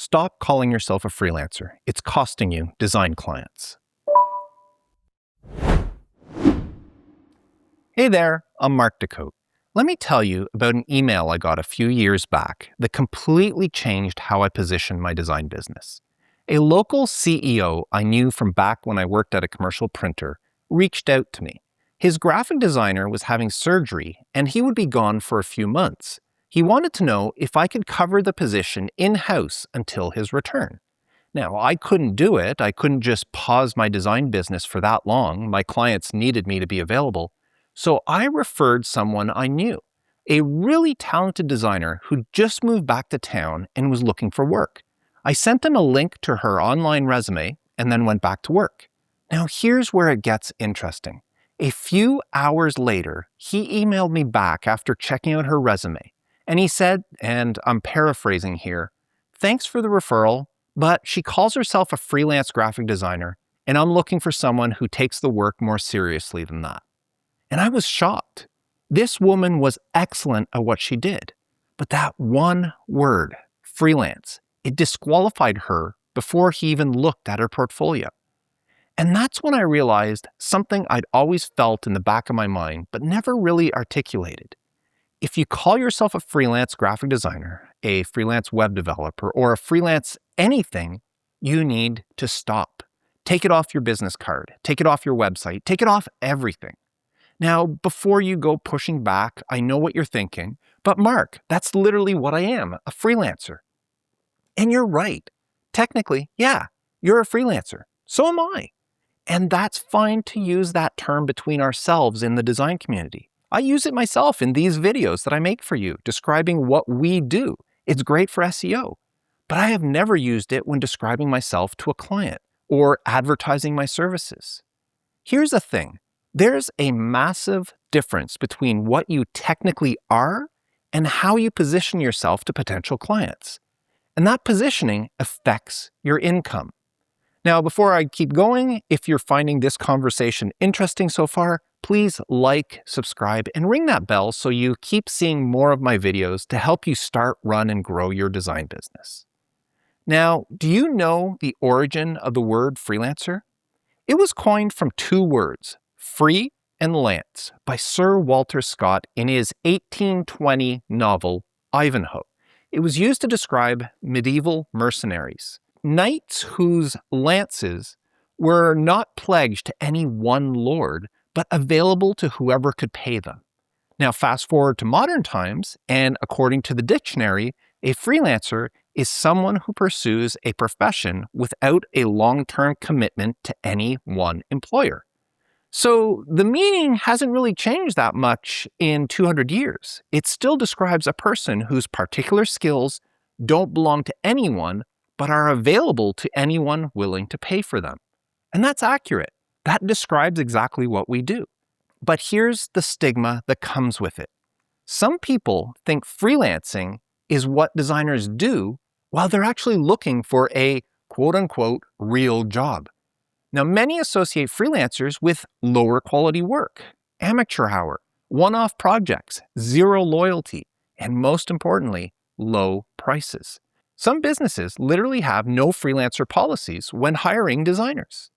Stop calling yourself a freelancer. It's costing you design clients. Hey there, I'm Mark Decote. Let me tell you about an email I got a few years back that completely changed how I positioned my design business. A local CEO I knew from back when I worked at a commercial printer reached out to me. His graphic designer was having surgery and he would be gone for a few months. He wanted to know if I could cover the position in-house until his return. Now, I couldn't do it. I couldn't just pause my design business for that long. My clients needed me to be available. So I referred someone I knew, a really talented designer who just moved back to town and was looking for work. I sent him a link to her online resume and then went back to work. Now, here's where it gets interesting. A few hours later, he emailed me back after checking out her resume. And he said, and I'm paraphrasing here, "Thanks for the referral, but she calls herself a freelance graphic designer, and I'm looking for someone who takes the work more seriously than that." And I was shocked. This woman was excellent at what she did. But that one word, freelance, it disqualified her before he even looked at her portfolio. And that's when I realized something I'd always felt in the back of my mind, but never really articulated. If you call yourself a freelance graphic designer, a freelance web developer, or a freelance anything, you need to stop. Take it off your business card. Take it off your website. Take it off everything. Now, before you go pushing back, I know what you're thinking, but Mark, that's literally what I am, a freelancer. And you're right. Technically, yeah, you're a freelancer. So am I. And that's fine to use that term between ourselves in the design community. I use it myself in these videos that I make for you, describing what we do. It's great for SEO. But I have never used it when describing myself to a client or advertising my services. Here's the thing. There's a massive difference between what you technically are and how you position yourself to potential clients. And that positioning affects your income. Now, before I keep going, if you're finding this conversation interesting so far, please like, subscribe, and ring that bell so you keep seeing more of my videos to help you start, run, and grow your design business. Now, do you know the origin of the word freelancer? It was coined from two words, free and lance, by Sir Walter Scott in his 1820 novel, Ivanhoe. It was used to describe medieval mercenaries, knights whose lances were not pledged to any one lord, but available to whoever could pay them. Now, fast forward to modern times, and according to the dictionary, a freelancer is someone who pursues a profession without a long-term commitment to any one employer. So the meaning hasn't really changed that much in 200 years. It still describes a person whose particular skills don't belong to anyone, but are available to anyone willing to pay for them. And that's accurate. That describes exactly what we do. But here's the stigma that comes with it. Some people think freelancing is what designers do while they're actually looking for a quote-unquote real job. Now, many associate freelancers with lower quality work, amateur hour, one-off projects, zero loyalty, and most importantly, low prices. Some businesses literally have no freelancer policies when hiring designers.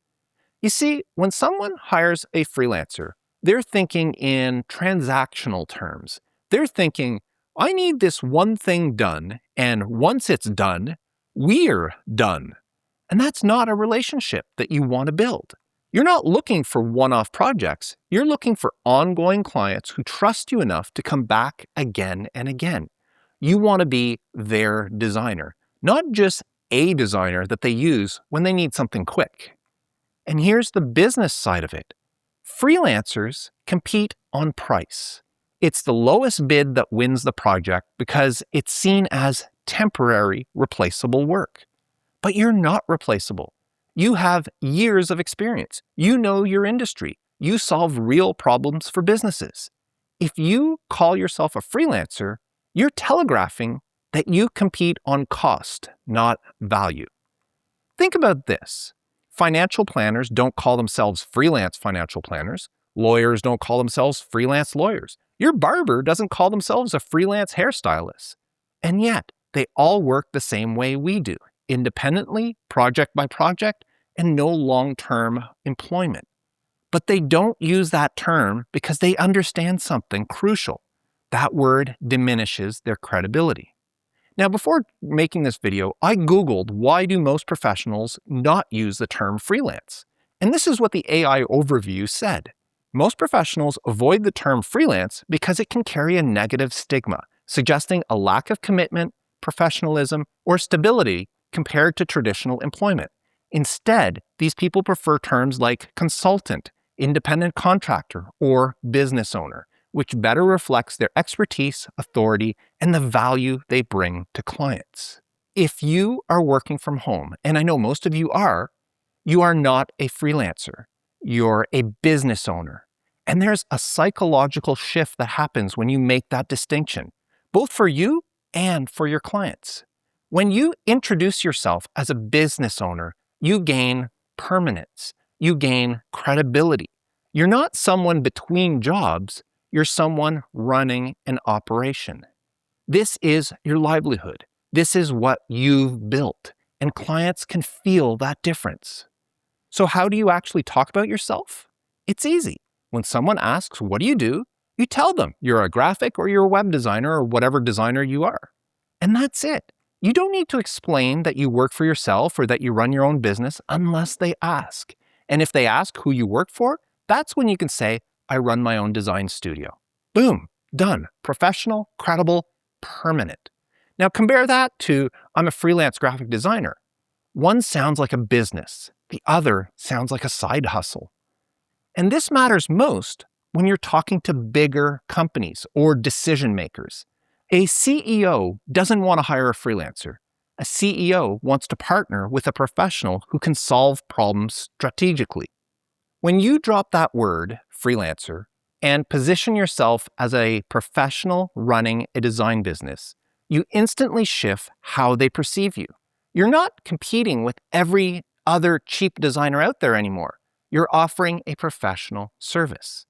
You see, when someone hires a freelancer, they're thinking in transactional terms. They're thinking, I need this one thing done, and once it's done, we're done. And that's not a relationship that you want to build. You're not looking for one-off projects. You're looking for ongoing clients who trust you enough to come back again and again. You want to be their designer, not just a designer that they use when they need something quick. And here's the business side of it. Freelancers compete on price. It's the lowest bid that wins the project because it's seen as temporary, replaceable work. But you're not replaceable. You have years of experience. You know your industry. You solve real problems for businesses. If you call yourself a freelancer, you're telegraphing that you compete on cost, not value. Think about this. Financial planners don't call themselves freelance financial planners. Lawyers don't call themselves freelance lawyers. Your barber doesn't call themselves a freelance hairstylist. And yet, they all work the same way we do, independently, project by project, and no long-term employment. But they don't use that term because they understand something crucial. That word diminishes their credibility. Now, before making this video, I Googled why do most professionals not use the term freelance? And this is what the AI overview said. Most professionals avoid the term freelance because it can carry a negative stigma, suggesting a lack of commitment, professionalism, or stability compared to traditional employment. Instead, these people prefer terms like consultant, independent contractor, or business owner, which better reflects their expertise, authority, and the value they bring to clients. If you are working from home, and I know most of you are not a freelancer. You're a business owner. And there's a psychological shift that happens when you make that distinction, both for you and for your clients. When you introduce yourself as a business owner, you gain permanence. You gain credibility. You're not someone between jobs. You're someone running an operation. This is your livelihood. This is what you've built, and clients can feel that difference. So how do you actually talk about yourself? It's easy. When someone asks, what do? You tell them you're a graphic or you're a web designer or whatever designer you are. And that's it. You don't need to explain that you work for yourself or that you run your own business unless they ask. And if they ask who you work for, that's when you can say, I run my own design studio. Boom, done. Professional, credible, permanent. Now compare that to I'm a freelance graphic designer. One sounds like a business. The other sounds like a side hustle. And this matters most when you're talking to bigger companies or decision makers. A CEO doesn't want to hire a freelancer. A CEO wants to partner with a professional who can solve problems strategically. When you drop that word, freelancer, and position yourself as a professional running a design business, you instantly shift how they perceive you. You're not competing with every other cheap designer out there anymore. You're offering a professional service.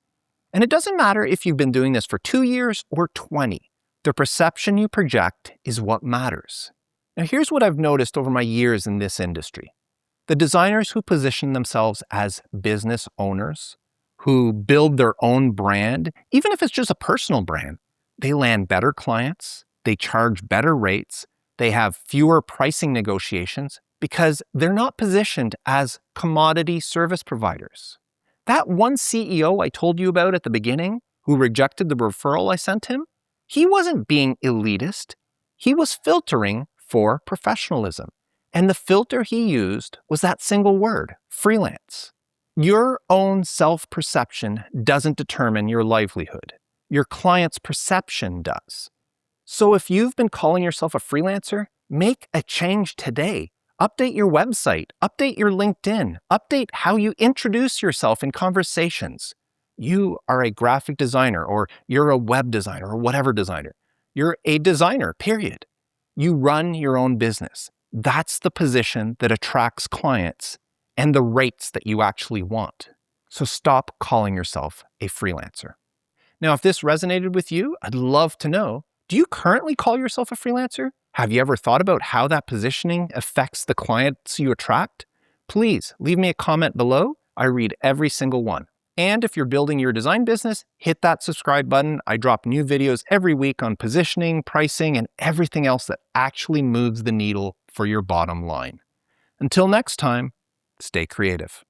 And it doesn't matter if you've been doing this for 2 years or 20. The perception you project is what matters. Now, here's what I've noticed over my years in this industry. The designers who position themselves as business owners, who build their own brand, even if it's just a personal brand, they land better clients, they charge better rates, they have fewer pricing negotiations because they're not positioned as commodity service providers. That one CEO I told you about at the beginning, who rejected the referral I sent him, he wasn't being elitist. He was filtering for professionalism. And the filter he used was that single word, freelance. Your own self-perception doesn't determine your livelihood. Your client's perception does. So if you've been calling yourself a freelancer, make a change today. Update your website, update your LinkedIn, update how you introduce yourself in conversations. You are a graphic designer, or you're a web designer, or whatever designer. You're a designer, period. You run your own business. That's the position that attracts clients and the rates that you actually want. So stop calling yourself a freelancer. Now, if this resonated with you, I'd love to know, do you currently call yourself a freelancer? Have you ever thought about how that positioning affects the clients you attract? Please leave me a comment below. I read every single one. And if you're building your design business, hit that subscribe button. I drop new videos every week on positioning, pricing, and everything else that actually moves the needle for your bottom line. Until next time, stay creative.